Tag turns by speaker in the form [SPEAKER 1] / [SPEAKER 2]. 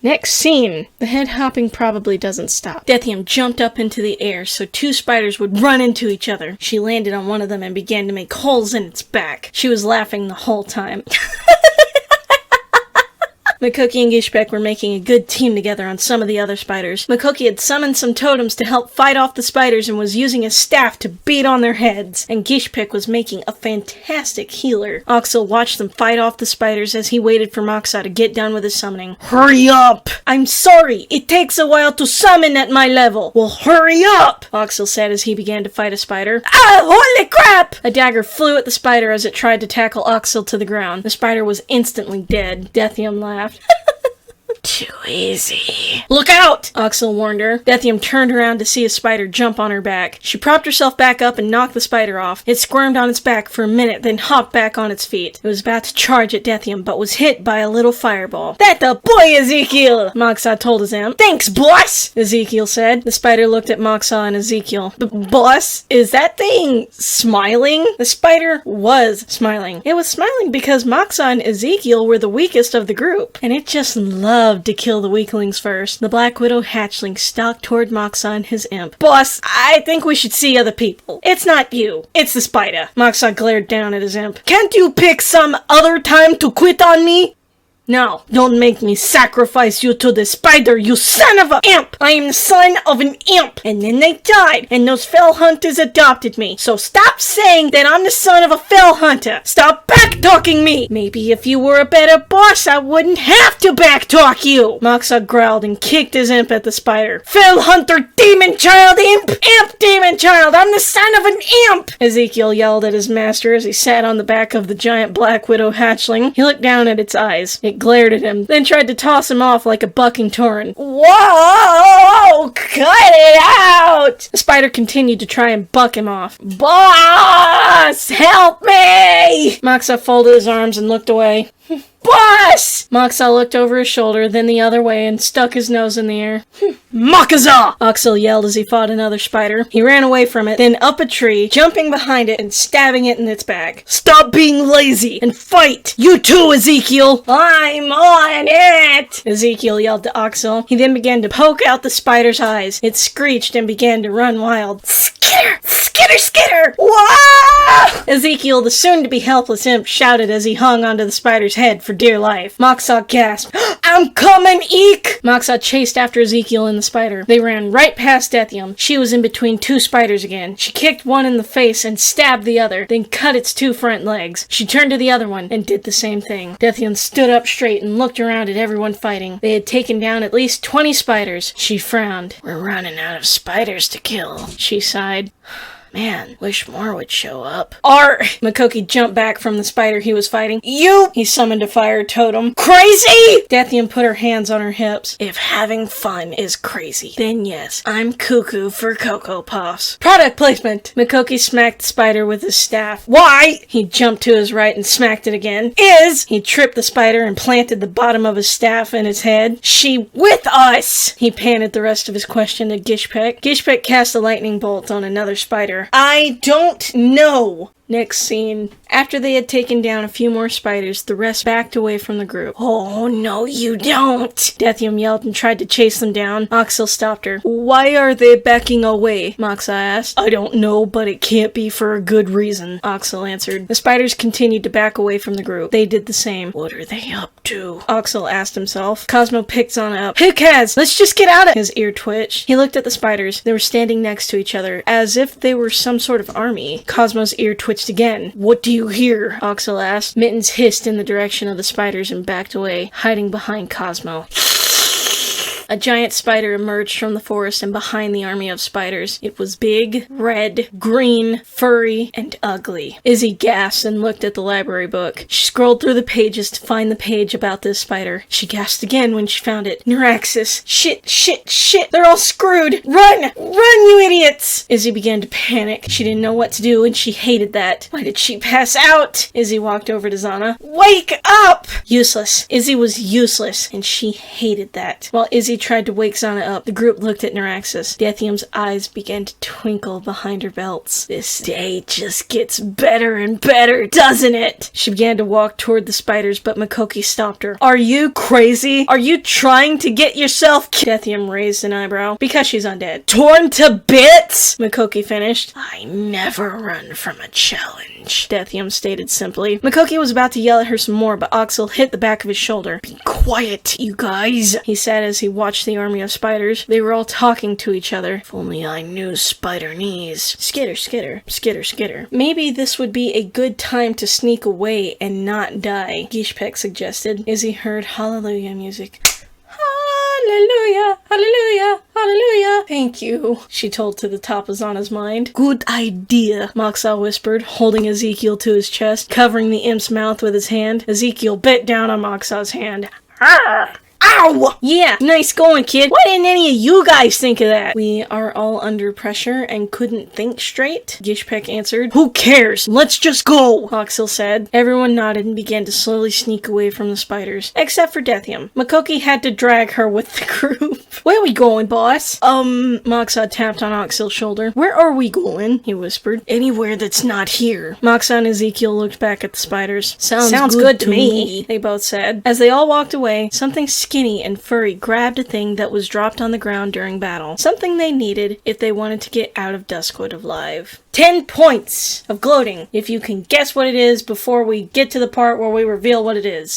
[SPEAKER 1] Next scene. The head hopping probably doesn't stop. Dethium jumped up into the air so 2 spiders would run into each other. She landed on one of them and began to make holes in its back. She was laughing the whole time. Makoki and Gishpek were making a good team together on some of the other spiders. Makoki had summoned some totems to help fight off the spiders and was using a staff to beat on their heads. And Gishpek was making a fantastic healer. Oxel watched them fight off the spiders as he waited for Moxa to get done with his summoning. Hurry up! I'm sorry, it takes a while to summon at my level. Well, hurry up! Oxel said as he began to fight a spider. Ah, holy crap! A dagger flew at the spider as it tried to tackle Oxel to the ground. The spider was instantly dead. Dethium laughed. Too easy. Look out! Oxel warned her. Dethium turned around to see a spider jump on her back. She propped herself back up and knocked the spider off. It squirmed on its back for a minute, then hopped back on its feet. It was about to charge at Dethium, but was hit by a little fireball. That the boy, Ezekiel! Moxa told his imp. Thanks, boss! Ezekiel said. The spider looked at Moxa and Ezekiel. Boss, is that thing smiling? The spider was smiling. It was smiling because Moxa and Ezekiel were the weakest of the group, and it just loved to kill the weaklings first. The Black Widow hatchling stalked toward Moxa and his imp. Boss, I think we should see other people. It's not you. It's the spider. Moxa glared down at his imp. Can't you pick some other time to quit on me? No, don't make me sacrifice you to the spider, you son of a imp! I am the son of an imp! And then they died, and those fell hunters adopted me. So stop saying that I'm the son of a fell hunter! Stop backtalking me! Maybe if you were a better boss, I wouldn't have to backtalk you! Moxa growled and kicked his imp at the spider. Fell hunter, demon child, imp! Imp, demon child! I'm the son of an imp! Ezekiel yelled at his master as he sat on the back of the giant Black Widow hatchling. He looked down at its eyes. It glared at him, then tried to toss him off like a bucking torrent. Whoa! Cut it out! The spider continued to try and buck him off. Boss! Help me! Moxa folded his arms and looked away. Boss! Moxa looked over his shoulder, then the other way, and stuck his nose in the air. Makaza! Oxel yelled as he fought another spider. He ran away from it, then up a tree, jumping behind it and stabbing it in its back. Stop being lazy and fight! You too, Ezekiel! I'm on it! Ezekiel yelled to Oxel. He then began to poke out the spider's eyes. It screeched and began to run wild. Skitter! Skitter, skitter! Whoa! Ezekiel, the soon-to-be helpless imp, shouted as he hung onto the spider's head for dear life. Moxa gasped. I'm coming, Eek! Moxa chased after Ezekiel and the spider. They ran right past Dethium. She was in between 2 spiders again. She kicked one in the face and stabbed the other, then cut its 2 front legs. She turned to the other one and did the same thing. Dethium stood up straight and looked around at everyone fighting. They had taken down at least 20 spiders. She frowned. We're running out of spiders to kill, she sighed. Man, wish more would show up. Arr! Makoki jumped back from the spider he was fighting. You! He summoned a fire totem. Crazy! Dethium put her hands on her hips. If having fun is crazy, then yes, I'm cuckoo for Cocoa Puffs. Product placement! Makoki smacked the spider with his staff. Why? He jumped to his right and smacked it again. Is! He tripped the spider and planted the bottom of his staff in its head. She with us! He panted the rest of his question to Gishpek. Gishpek cast a lightning bolt on another spider. I don't know. Next scene. After they had taken down a few more spiders, the rest backed away from the group. Oh, no you don't! Dethium yelled and tried to chase them down. Oxel stopped her. Why are they backing away? Moxa asked. I don't know, but it can't be for a good reason, Oxel answered. The spiders continued to back away from the group. They did the same. What are they up to? Oxel asked himself. Cosmo picked Xanna up. Hey, Kaz, let's just get out of His ear twitched. He looked at the spiders. They were standing next to each other, as if they were some sort of army. Cosmo's ear twitched again. What do you hear? Oxel asked. Mittens hissed in the direction of the spiders and backed away, hiding behind Cosmo. A giant spider emerged from the forest and behind the army of spiders. It was big, red, green, furry, and ugly. Izzy gasped and looked at the library book. She scrolled through the pages to find the page about this spider. She gasped again when she found it. Neuraxis. Shit, shit, shit. They're all screwed. Run! Run, you idiots! Izzy began to panic. She didn't know what to do, and she hated that. Why did she pass out? Izzy walked over to Xanna. Wake up! Useless. Izzy was useless, and she hated that. While Izzy Mukoki tried to wake Xanna up. The group looked at Neuraxis. Dethium's eyes began to twinkle behind her belts. This day just gets better and better, doesn't it? She began to walk toward the spiders, but Mukoki stopped her. Are you crazy? Are you trying to get yourself Dethium raised an eyebrow. Because she's undead. Torn to bits? Mukoki finished. I never run from a challenge, Dethium stated simply. Mukoki was about to yell at her some more, but Oxel hit the back of his shoulder. Be quiet, you guys, he said as he watched the army of spiders. They were all talking to each other. If only I knew spider knees. Skitter, skitter, skitter, skitter. Maybe this would be a good time to sneak away and not die, Gishpek suggested as he heard hallelujah music. Hallelujah, hallelujah, hallelujah. Thank you, she told to the top of Xanna's mind. Good idea, Moxa whispered, holding Ezekiel to his chest, covering the imp's mouth with his hand. Ezekiel bit down on Moxa's hand. Arr! Ow! Yeah, nice going, kid. Why didn't any of you guys think of that? We are all under pressure and couldn't think straight, Gishpek answered. Who cares? Let's just go, Oxel said. Everyone nodded and began to slowly sneak away from the spiders, except for Dethium. Mukoki had to drag her with the group. Where are we going, boss? Moxa tapped on Oxel's shoulder. Where are we going? He whispered. Anywhere that's not here. Moxa and Ezekiel looked back at the spiders. Sounds good to me, they both said. As they all walked away, something skinny and furry grabbed a thing that was dropped on the ground during battle. Something they needed if they wanted to get out of Duskwood alive. 10 points of gloating if you can guess what it is before we get to the part where we reveal what it is.